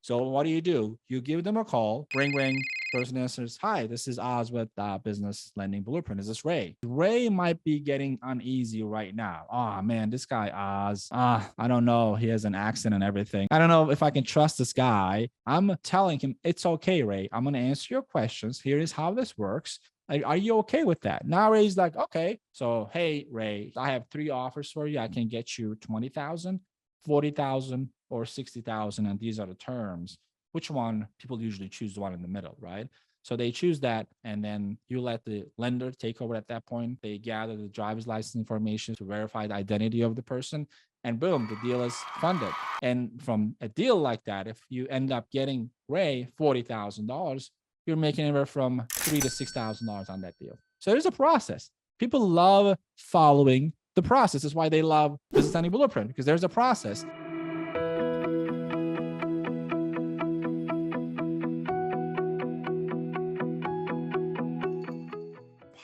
So what do? You give them a call, ring, ring. Person answers, hi, this is Oz with Business Lending Blueprint. Is this Ray? Ray might be getting uneasy right now. Oh man, this guy Oz. I don't know. He has an accent and everything. I don't know if I can trust this guy. I'm telling him, it's okay, Ray. I'm going to answer your questions. Here is how this works. Are you okay with that? Now Ray's like, okay. So, hey, Ray, I have three offers for you. I can get you 20,000, 40,000, or 60,000. And these are the terms. Which one? People usually choose the one in the middle, right? So they choose that, and then you let the lender take over at that point. They gather the driver's license information to verify the identity of the person, and boom, the deal is funded. And from a deal like that, if you end up getting Ray $40,000, you're making anywhere from $3,000 to $6,000 on that deal. So there's a process. People love following the process. That's why they love Business Lending Blueprint, because there's a process.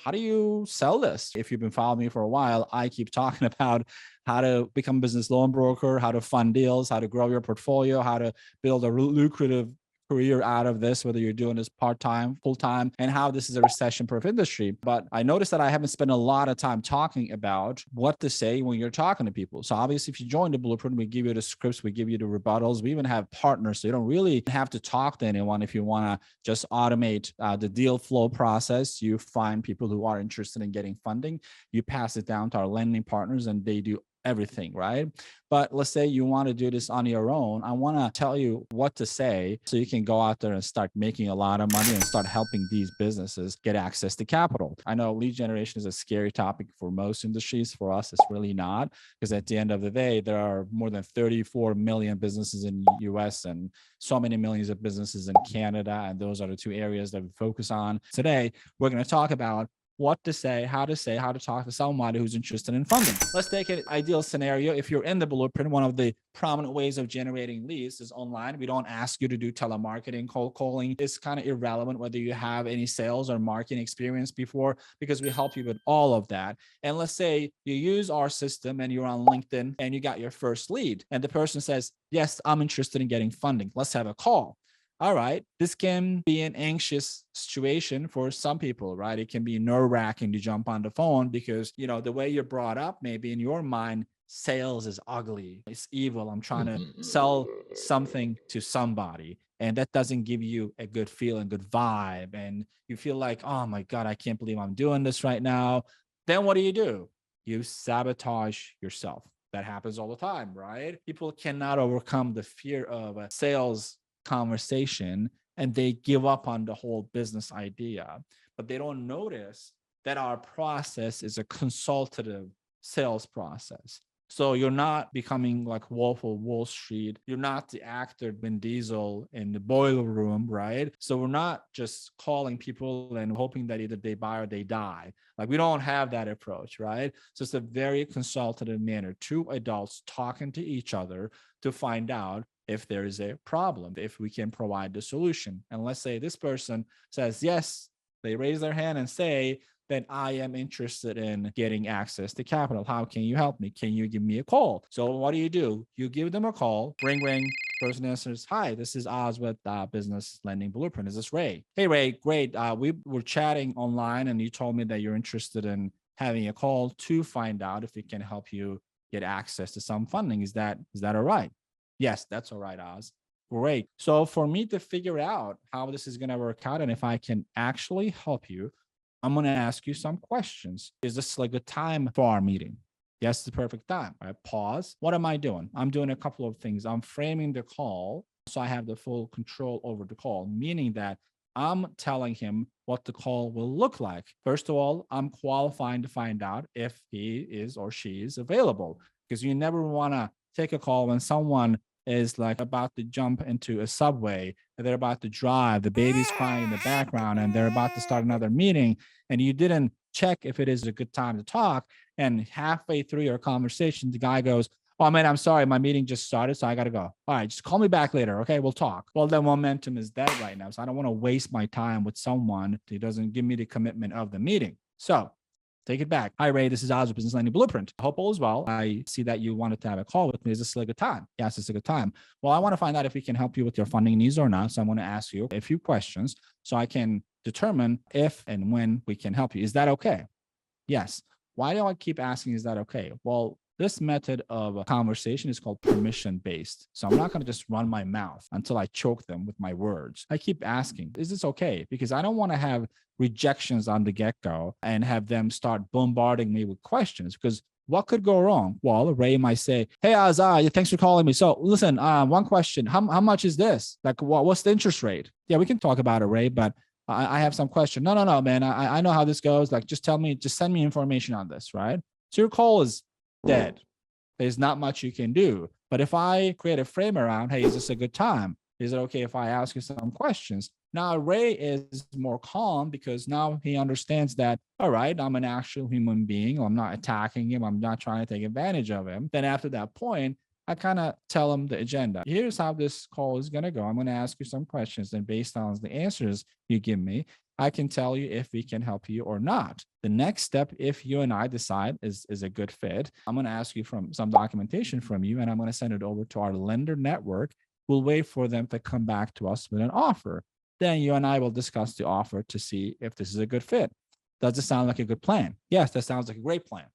How do you sell this? If you've been following me for a while, I keep talking about how to become a business loan broker, how to fund deals, how to grow your portfolio, how to build a lucrative career out of this, whether you're doing this part-time, full-time, and how this is a recession-proof industry. But I noticed that I haven't spent a lot of time talking about what to say when you're talking to people. So obviously, if you join the Blueprint, we give you the scripts, we give you the rebuttals. We even have partners, so you don't really have to talk to anyone. If you want to just automate the deal flow process, you find people who are interested in getting funding, you pass it down to our lending partners, and they do everything, right? But let's say you want to do this on your own. I want to tell you what to say so you can go out there and start making a lot of money and start helping these businesses get access to capital. I know lead generation is a scary topic for most industries. For us, it's really not, because at the end of the day, there are more than 34 million businesses in the US and so many millions of businesses in Canada. And those are the two areas that we focus on. Today, we're going to talk about what to say, how to talk to somebody who's interested in funding. Let's take an ideal scenario. If you're in the Blueprint, one of the prominent ways of generating leads is online. We don't ask you to do telemarketing, cold calling. It's kind of irrelevant whether you have any sales or marketing experience before, because we help you with all of that. And let's say you use our system and you're on LinkedIn and you got your first lead, and the person says, yes, I'm interested in getting funding. Let's have a call. All right, this can be an anxious situation for some people, right? It can be nerve-wracking to jump on the phone because, the way you're brought up, maybe in your mind, sales is ugly, it's evil. I'm trying to sell something to somebody, and that doesn't give you a good feeling, good vibe. And you feel like, oh my God, I can't believe I'm doing this right now. Then what do? You sabotage yourself. That happens all the time, right? People cannot overcome the fear of a sales conversation, and they give up on the whole business idea. But they don't notice that our process is a consultative sales process. So you're not becoming like Wolf of Wall Street. You're not the actor Vin Diesel in the boiler room, right? So we're not just calling people and hoping that either they buy or they die. Like, we don't have that approach, right? So it's a very consultative manner. Two adults talking to each other to find out if there is a problem, if we can provide the solution. And let's say this person says, yes, they raise their hand and say, then I am interested in getting access to capital. How can you help me? Can you give me a call? So what do? You give them a call, ring, ring. Person answers, hi, this is Oz with Business Lending Blueprint. Is this Ray? Hey, Ray, great. We were chatting online and you told me that you're interested in having a call to find out if it can help you get access to some funding. Is that all right? Yes, that's all right, Oz. Great. So for me to figure out how this is going to work out and if I can actually help you, I'm going to ask you some questions. Is this like the time for our meeting? Yes, it's the perfect time. I pause. What am I doing? I'm doing a couple of things. I'm framing the call so I have the full control over the call, meaning that I'm telling him what the call will look like. First of all, I'm qualifying to find out if he is or she is available, because you never want to take a call when someone is like about to jump into a subway, and they're about to drive, the baby's crying in the background, and they're about to start another meeting, and you didn't check if it is a good time to talk. And halfway through your conversation, the guy goes, oh man, I'm sorry, my meeting just started, so I got to go. All right, just call me back later. Okay, we'll talk. Well, the momentum is dead right now. So I don't want to waste my time with someone who doesn't give me the commitment of the meeting. So Take it back. Hi, Ray. This is Oz with Business Lending Blueprint. I hope all is well. I see that you wanted to have a call with me. Is this still a good time? Yes, it's a good time. Well, I want to find out if we can help you with your funding needs or not. So I'm going to ask you a few questions so I can determine if and when we can help you. Is that okay? Yes. Why do I keep asking, is that okay? Well, this method of conversation is called permission based. So I'm not going to just run my mouth until I choke them with my words. I keep asking, is this okay? Because I don't want to have rejections on the get go and have them start bombarding me with questions, because what could go wrong? Well, Ray might say, hey, Azza, thanks for calling me. So listen, one question, how much is this? Like, what's the interest rate? Yeah, we can talk about it, Ray, but I have some question. No, man. I know how this goes. Like, just send me information on this, right? So your call is dead. There's not much you can do. But if I create a frame around, hey, is this a good time? Is it okay if I ask you some questions? Now, Ray is more calm because now he understands that, all right, I'm an actual human being. I'm not attacking him. I'm not trying to take advantage of him. Then after that point, I kind of tell him the agenda. Here's how this call is going to go. I'm going to ask you some questions, and based on the answers you give me, I can tell you if we can help you or not. The next step, if you and I decide is a good fit, I'm going to ask you from some documentation from you, and I'm going to send it over to our lender network. We'll wait for them to come back to us with an offer. Then you and I will discuss the offer to see if this is a good fit. Does it sound like a good plan? Yes, that sounds like a great plan.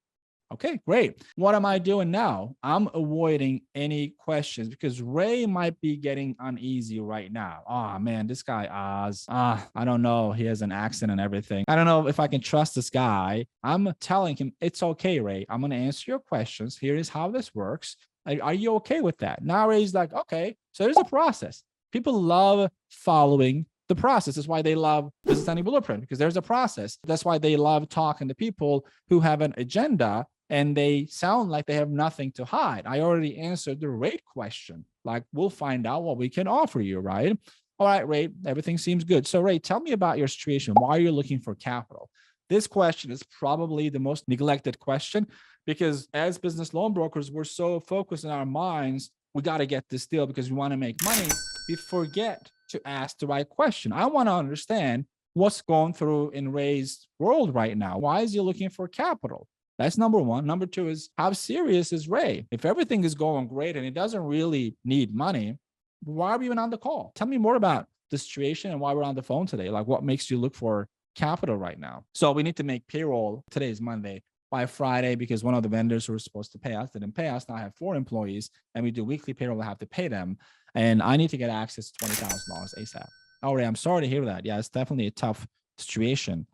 Okay, great. What am I doing now? I'm avoiding any questions because Ray might be getting uneasy right now. Oh man, this guy Oz. I don't know. He has an accent and everything. I don't know if I can trust this guy. I'm telling him, it's okay, Ray. I'm going to answer your questions. Here is how this works. Are you okay with that? Now Ray's like, okay. So there's a process. People love following the process. That's why they love Business Lending Blueprint, because there's a process. That's why they love talking to people who have an agenda and they sound like they have nothing to hide. I already answered the rate question. Like, we'll find out what we can offer you, right? All right, Ray, everything seems good. So Ray, tell me about your situation. Why are you looking for capital? This question is probably the most neglected question because as business loan brokers, we're so focused in our minds, we got to get this deal because we want to make money. We forget to ask the right question. I want to understand what's going through in Ray's world right now. Why is he looking for capital? That's number one. Number two is, how serious is Ray? If everything is going great and he doesn't really need money, why are we even on the call? Tell me more about the situation and why we're on the phone today. Like, what makes you look for capital right now? So we need to make payroll. Today is Monday. By Friday, because one of the vendors who were supposed to pay us didn't pay us. Now I have 4 employees and we do weekly payroll. I have to pay them. And I need to get access to $20,000 ASAP. Oh, Ray, I'm sorry to hear that. Yeah, it's definitely a tough situation.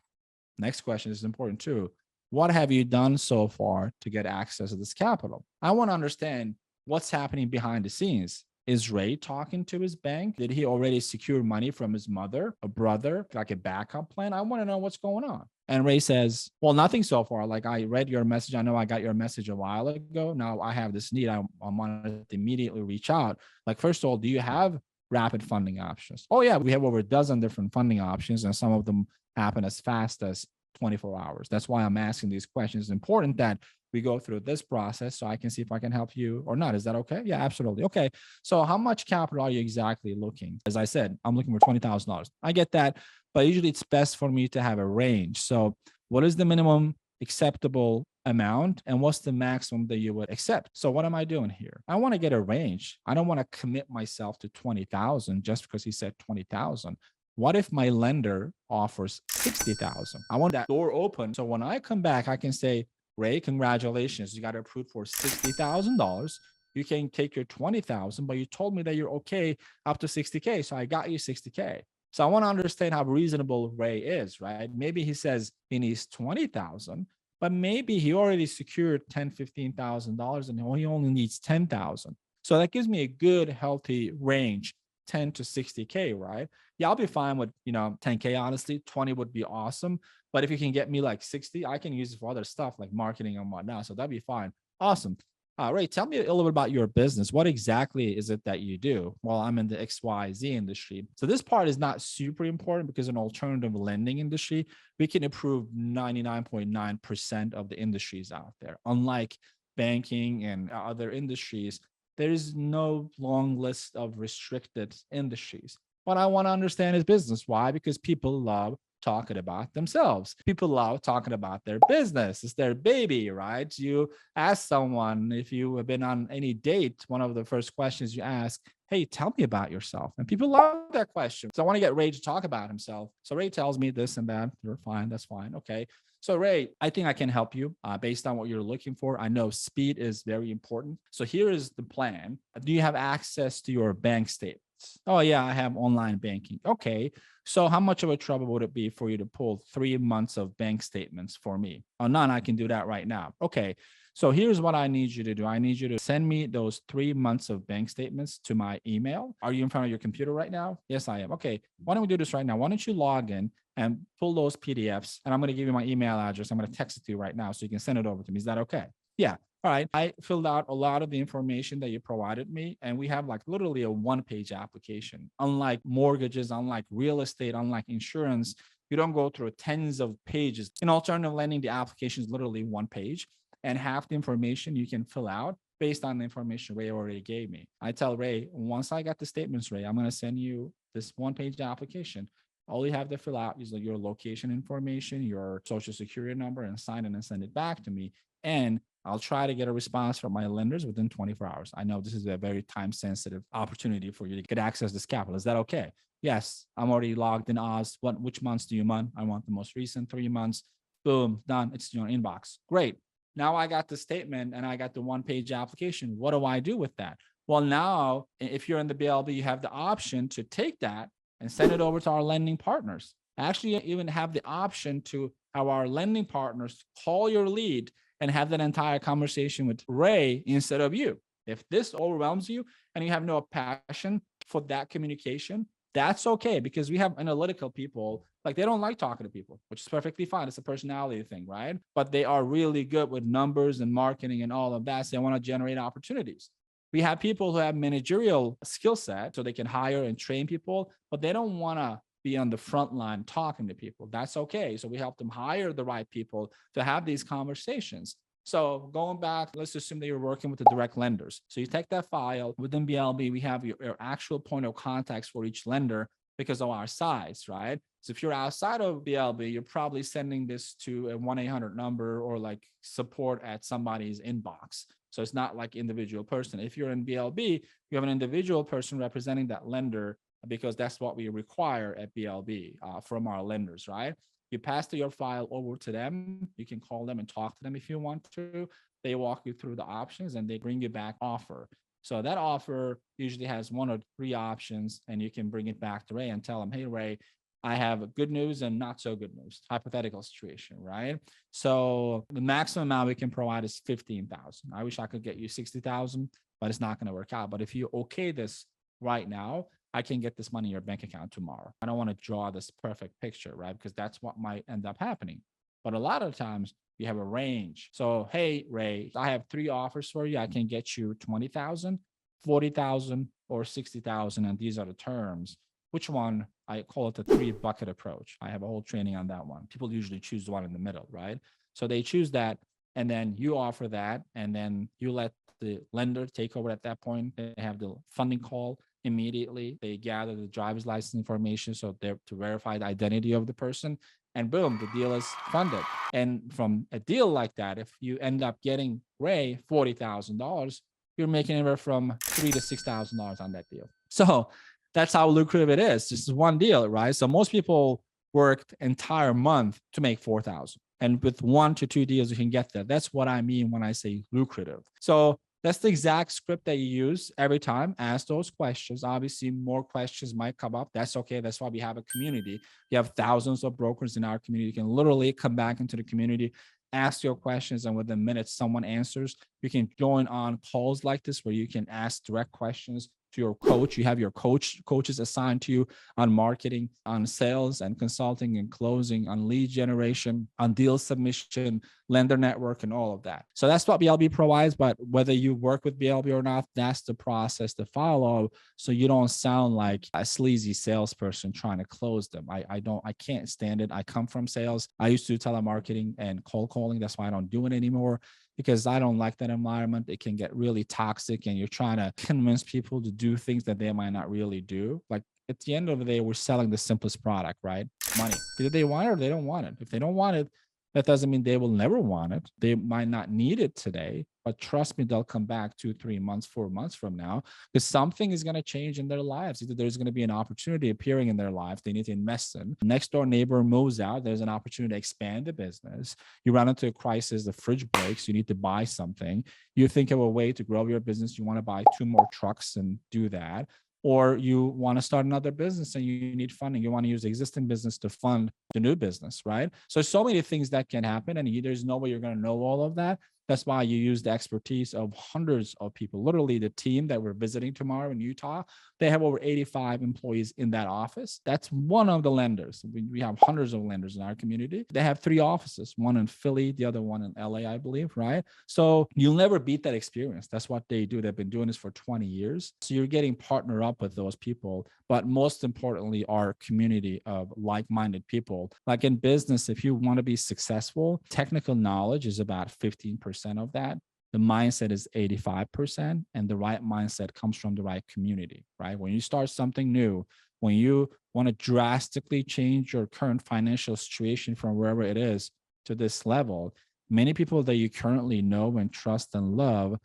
Next question is important too. What have you done so far to get access to this capital? I want to understand what's happening behind the scenes. Is Ray talking to his bank? Did he already secure money from his mother, a brother, like a backup plan? I want to know what's going on. And Ray says, well, nothing so far. Like, I read your message. I know I got your message a while ago. Now I have this need. I want to immediately reach out. Like, first of all, do you have rapid funding options? Oh yeah, we have over a dozen different funding options, and some of them happen as fast as 24 hours. That's why I'm asking these questions. It's important that we go through this process so I can see if I can help you or not. Is that okay? Yeah, absolutely. Okay. So how much capital are you exactly looking? As I said, I'm looking for $20,000. I get that, but usually it's best for me to have a range. So what is the minimum acceptable amount and what's the maximum that you would accept? So what am I doing here? I want to get a range. I don't want to commit myself to 20,000 just because he said 20,000. What if my lender offers 60,000? I want that door open. So when I come back, I can say, Ray, congratulations. You got approved for $60,000. You can take your 20,000, but you told me that you're okay up to 60K. So I got you 60K. So I want to understand how reasonable Ray is, right? Maybe he says he needs 20,000, but maybe he already secured $10,000, $15,000 and he only needs 10,000. So that gives me a good, healthy range, 10 to 60K, right? Yeah, I'll be fine with, 10K, honestly. 20 would be awesome. But if you can get me like 60, I can use it for other stuff like marketing and whatnot. So that'd be fine. Awesome. Ray, tell me a little bit about your business. What exactly is it that you do? Well, I'm in the XYZ industry. So this part is not super important because in alternative lending industry, we can approve 99.9% of the industries out there. Unlike banking and other industries, there is no long list of restricted industries. What I want to understand is business. Why? Because people love talking about themselves. People love talking about their business. It's their baby, right? You ask someone, if you have been on any date, one of the first questions you ask, hey, tell me about yourself. And people love that question. So I want to get Ray to talk about himself. So Ray tells me this and that. You're fine. That's fine. Okay. So Ray, I think I can help you based on what you're looking for. I know speed is very important. So here is the plan. Do you have access to your bank statements? Oh yeah, I have online banking. Okay. So how much of a trouble would it be for you to pull 3 months of bank statements for me? Oh, none. I can do that right now. Okay. So here's what I need you to do. I need you to send me those 3 months of bank statements to my email. Are you in front of your computer right now? Yes, I am. Okay. Why don't we do this right now? Why don't you log in and pull those PDFs? And I'm going to give you my email address. I'm going to text it to you right now so you can send it over to me. Is that okay? Yeah. All right. I filled out a lot of the information that you provided me, and we have like literally a one-page application. Unlike mortgages, unlike real estate, unlike insurance, you don't go through tens of pages. In alternative lending, the application is literally one page, and half the information you can fill out based on the information Ray already gave me. I tell Ray, once I got the statements, Ray, I'm going to send you this one-page application. All you have to fill out is like your location information, your social security number, and sign it and send it back to me. And I'll try to get a response from my lenders within 24 hours. I know this is a very time-sensitive opportunity for you to get access to this capital. Is that okay? Yes, I'm already logged in Oz. Which months do you want? I want the most recent 3 months. Boom, done. It's in your inbox. Great. Now I got the statement and I got the one-page application. What do I do with that? Well, now, if you're in the BLB, you have the option to take that and send it over to our lending partners. Actually, even have the option to have our lending partners call your lead and have that entire conversation with Ray instead of you. If this overwhelms you and you have no passion for that communication, that's okay, because we have analytical people, like they don't like talking to people, which is perfectly fine. It's a personality thing, right? But they are really good with numbers and marketing and all of that. So they want to generate opportunities. We have people who have managerial skill set so they can hire and train people, but they don't want to be on the front line talking to people. That's okay. So we help them hire the right people to have these conversations. So going back, let's assume that you're working with the direct lenders. So you take that file within BLB, we have your actual point of contacts for each lender because of our size, right? So if you're outside of BLB, you're probably sending this to a 1-800 number or like support at somebody's inbox. So it's not like individual person. If you're in BLB, you have an individual person representing that lender, because that's what we require at BLB from our lenders, right? You pass your file over to them. You can call them and talk to them if you want to. They walk you through the options and they bring you back offer. So that offer usually has 1 or 3 options, and you can bring it back to Ray and tell him, hey, Ray, I have good news and not so good news, hypothetical situation, right? So the maximum amount we can provide is 15,000. I wish I could get you 60,000, but it's not going to work out. But if you okay this right now, I can get this money in your bank account tomorrow. I don't want to draw this perfect picture, right? Because that's what might end up happening. But a lot of times you have a range. So, hey, Ray, I have 3 offers for you. I can get you 20,000, 40,000, or 60,000. And these are the terms. Which one? I call it the 3-bucket approach. I have a whole training on that one. People usually choose the one in the middle, right? So they choose that, and then you offer that, and then you let the lender take over at that point. They have the funding call immediately. They gather the driver's license information so they're to verify the identity of the person, and boom, the deal is funded. And from a deal like that, if you end up getting Ray $40,000, you're making anywhere from $3,000 to $6,000 on that deal. So that's how lucrative it is. This is one deal, right? So most people worked entire month to make 4,000, and with 1 to 2 deals you can get there. That's what I mean when I say lucrative. So that's the exact script that you use every time. Ask those questions. Obviously, more questions might come up. That's okay. That's why we have a community. You have thousands of brokers in our community. You can literally come back into the community, ask your questions, and within minutes, someone answers. You can join on calls like this where you can ask direct questions to your coach. You have your coaches assigned to you on marketing, on sales and consulting and closing, on lead generation, on deal submission, lender network, and all of that. So that's what BLB provides. But whether you work with BLB or not, that's the process to follow, so you don't sound like a sleazy salesperson trying to close them. I can't stand it. I come from sales. I used to do telemarketing and cold calling. That's why I don't do it anymore, because I don't like that environment. It can get really toxic, and you're trying to convince people to do things that they might not really do. Like at the end of the day, we're selling the simplest product, right? money. Either they want it or they don't want it. If they don't want it, that doesn't mean they will never want it. They might not need it today, but trust me, they'll come back 2, 3 months, 4 months from now, because something is going to change in their lives. Either there's going to be an opportunity appearing in their lives they need to invest in. Next door neighbor moves out. There's an opportunity to expand the business. You run into a crisis, the fridge breaks, you need to buy something. You think of a way to grow your business. You want to buy 2 more trucks and do that. Or you want to start another business and you need funding. You want to use the existing business to fund the new business, right? So many things that can happen, and there's no way you're going to know all of that. That's why you use the expertise of hundreds of people. Literally, the team that we're visiting tomorrow in Utah, they have over 85 employees in that office. That's one of the lenders. We have hundreds of lenders in our community. They have 3 offices, one in Philly, the other one in LA, I believe, right? So you'll never beat that experience. That's what they do. They've been doing this for 20 years. So you're getting partnered up with those people. But most importantly, our community of like-minded people. Like in business, if you want to be successful, technical knowledge is about 15% of that. The mindset is 85%, and the right mindset comes from the right community, right? When you start something new, when you want to drastically change your current financial situation from wherever it is to this level, many people that you currently know and trust and love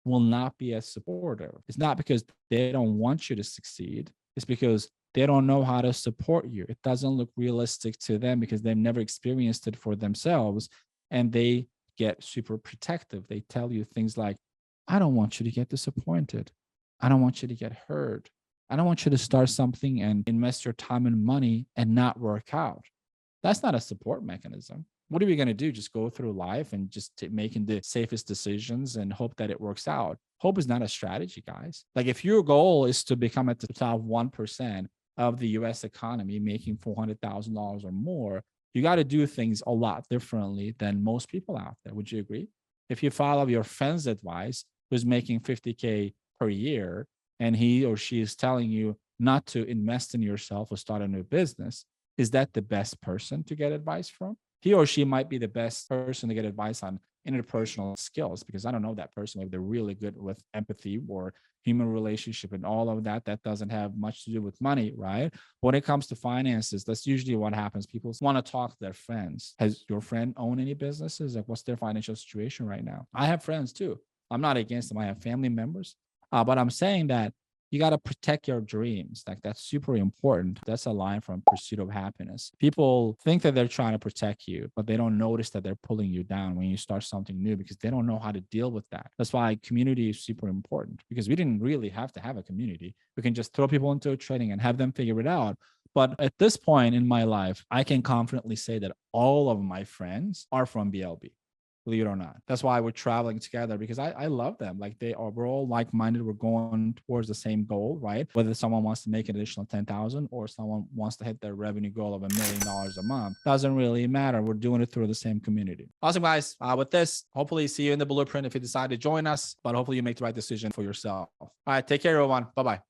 will not be as supportive. It's not because they don't want you to succeed. It's because they don't know how to support you. It doesn't look realistic to them because they've never experienced it for themselves, and they get super protective. They tell you things like, I don't want you to get disappointed. I don't want you to get hurt. I don't want you to start something and invest your time and money and not work out. That's not a support mechanism. What are we going to do? Just go through life and just making the safest decisions and hope that it works out? Hope is not a strategy, guys. Like if your goal is to become at the top 1% of the US economy, making $400,000 or more, you got to do things a lot differently than most people out there. Would you agree? If you follow your friend's advice, who's making 50K per year, and he or she is telling you not to invest in yourself or start a new business, is that the best person to get advice from? He or she might be the best person to get advice on interpersonal skills, because I don't know that person. Maybe they're really good with empathy or human relationship and all of that. That doesn't have much to do with money, right? When it comes to finances, that's usually what happens. People want to talk to their friends. Has your friend owned any businesses? Like, what's their financial situation right now? I have friends too. I'm not against them. I have family members, but I'm saying that you got to protect your dreams. Like that's super important. That's a line from Pursuit of Happiness. People think that they're trying to protect you, but they don't notice that they're pulling you down when you start something new because they don't know how to deal with that. That's why community is super important, because we didn't really have to have a community. We can just throw people into a training and have them figure it out. But at this point in my life, I can confidently say that all of my friends are from BLB. Believe it or not. That's why we're traveling together, because I love them. Like we're all like-minded. We're going towards the same goal, right? Whether someone wants to make an additional 10,000 or someone wants to hit their revenue goal of $1 million a month, doesn't really matter. We're doing it through the same community. Awesome, guys. With this, hopefully see you in the blueprint if you decide to join us, but hopefully you make the right decision for yourself. All right. Take care, everyone. Bye-bye.